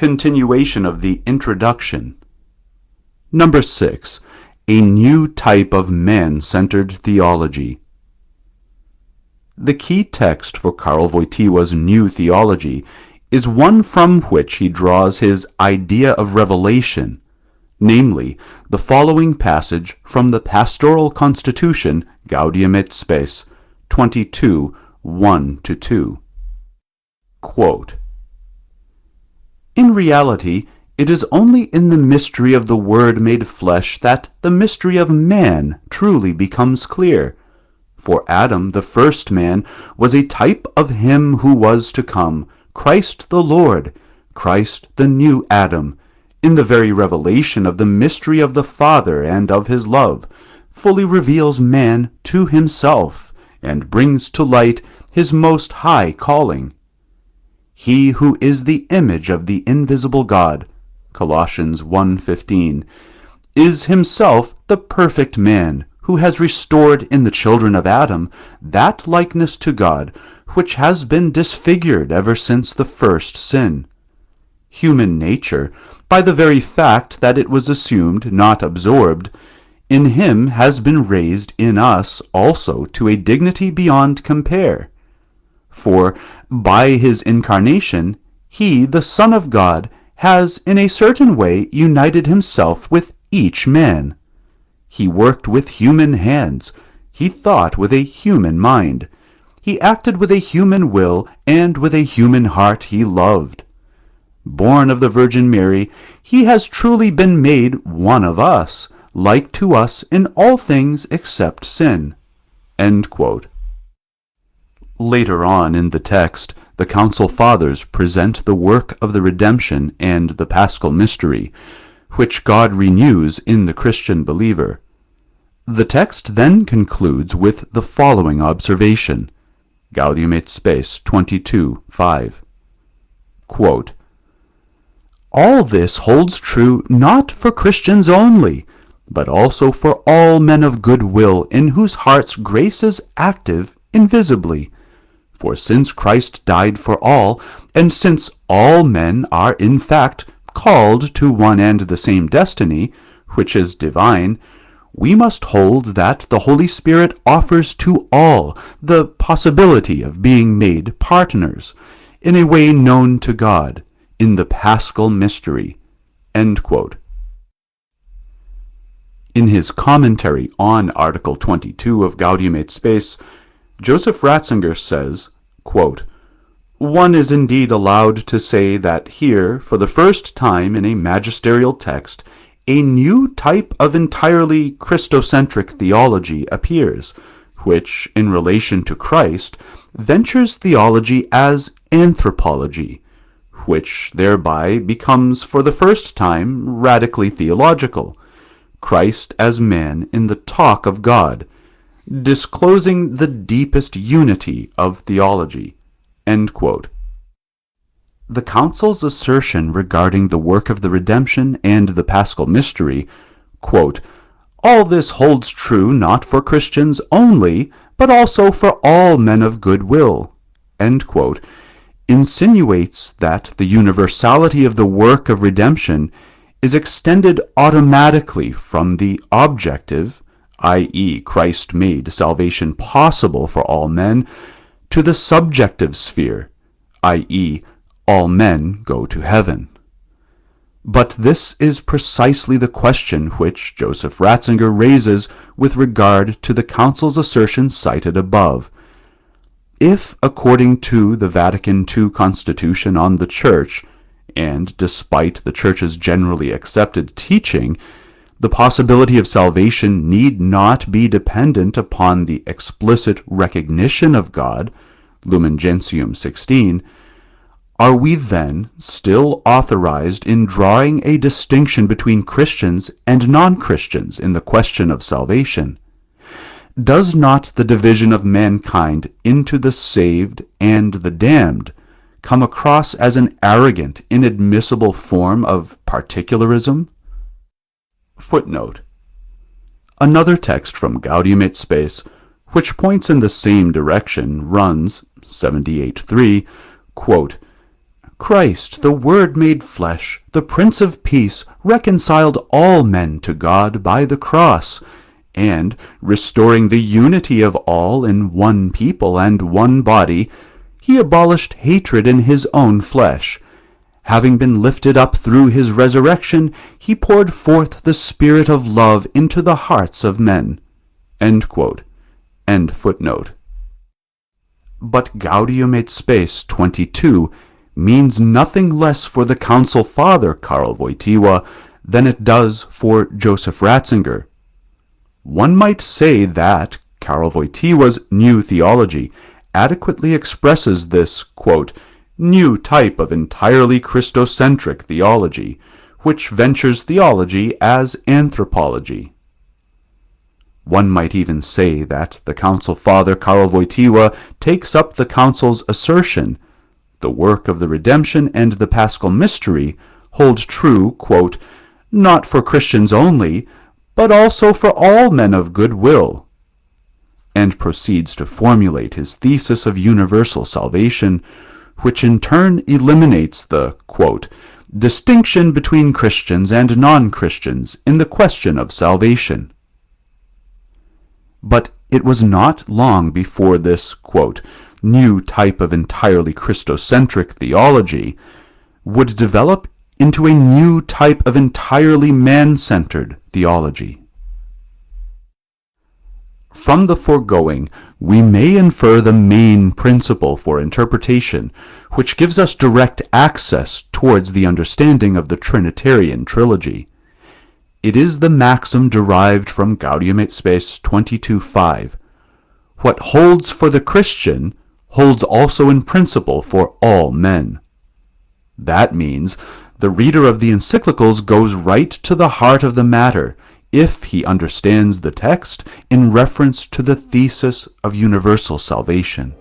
Continuation of the introduction. Number 6. A new type of man-centered theology. The key text for Karl Wojtyła's New Theology is one from which he draws his idea of revelation, namely, the following passage from the Pastoral Constitution Gaudium et Spes 22, 1-2. Quote, "In reality, it is only in the mystery of the Word made flesh that the mystery of man truly becomes clear. For Adam, the first man, was a type of him who was to come, Christ the Lord, Christ the new Adam, in the very revelation of the mystery of the Father and of his love, fully reveals man to himself, and brings to light his most high calling. He who is the image of the invisible God, Colossians 1:15, is himself the perfect man, who has restored in the children of Adam that likeness to God which has been disfigured ever since the first sin. Human nature, by the very fact that it was assumed, not absorbed, in him has been raised in us also to a dignity beyond compare. For by his incarnation, he, the Son of God, has in a certain way united himself with each man. He worked with human hands, he thought with a human mind, he acted with a human will, and with a human heart he loved. Born of the Virgin Mary, he has truly been made one of us, like to us in all things except sin." End quote. Later on in the text, the Council Fathers present the work of the redemption and the Paschal mystery, which God renews in the Christian believer. The text then concludes with the following observation, Gaudium et Spes 22:5. Quote, "All this holds true not for Christians only, but also for all men of good will, in whose hearts grace is active invisibly. For since Christ died for all, and since all men are in fact called to one and the same destiny, which is divine, we must hold that the Holy Spirit offers to all the possibility of being made partners, in a way known to God, in the Paschal mystery." End quote. In his commentary on Article 22 of Gaudium et Spes, Joseph Ratzinger says, quote, "One is indeed allowed to say that here, for the first time in a magisterial text, a new type of entirely Christocentric theology appears, which, in relation to Christ, ventures theology as anthropology, which thereby becomes for the first time radically theological, Christ as man in the talk of God, disclosing the deepest unity of theology." End quote. The Council's assertion regarding the work of the redemption and the Paschal mystery, quote, "All this holds true not for Christians only, but also for all men of good will," end quote, insinuates that the universality of the work of redemption is extended automatically from the objective, i.e., Christ made salvation possible for all men, to the subjective sphere, i.e., all men go to heaven. But this is precisely the question which Joseph Ratzinger raises with regard to the Council's assertion cited above. If, according to the Vatican II Constitution on the Church, and despite the Church's generally accepted teaching, the possibility of salvation need not be dependent upon the explicit recognition of God, Lumen Gentium 16, are we then still authorized in drawing a distinction between Christians and non-Christians in the question of salvation? Does not the division of mankind into the saved and the damned come across as an arrogant, inadmissible form of particularism? Footnote. Another text from Gaudium et Spes, which points in the same direction, runs, 78.3, quote, Christ, the Word made flesh, the Prince of Peace, reconciled all men to God by the cross, and, restoring the unity of all in one people and one body, he abolished hatred in his own flesh. Having been lifted up through his resurrection, he poured forth the Spirit of love into the hearts of men." End quote. End footnote. But Gaudium et Spes 22 means nothing less for the Council Father Karl Wojtyła than it does for Joseph Ratzinger. One might say that Karl Wojtyła's New Theology adequately expresses this, quote, new type of entirely Christocentric theology, which ventures theology as anthropology. One might even say that the Council Father Karl Wojtyła takes up the Council's assertion, "The work of the redemption and the Paschal mystery hold true, quote, not for Christians only, but also for all men of good will," and proceeds to formulate his thesis of universal salvation, which in turn eliminates the, quote, distinction between Christians and non-Christians in the question of salvation. But it was not long before this, quote, new type of entirely Christocentric theology would develop into a new type of entirely man-centered theology. From the foregoing, we may infer the main principle for interpretation, which gives us direct access towards the understanding of the Trinitarian Trilogy. It is the maxim derived from Gaudium et Spes 22:5. What holds for the Christian holds also in principle for all men. That means the reader of the encyclicals goes right to the heart of the matter if he understands the text in reference to the thesis of universal salvation.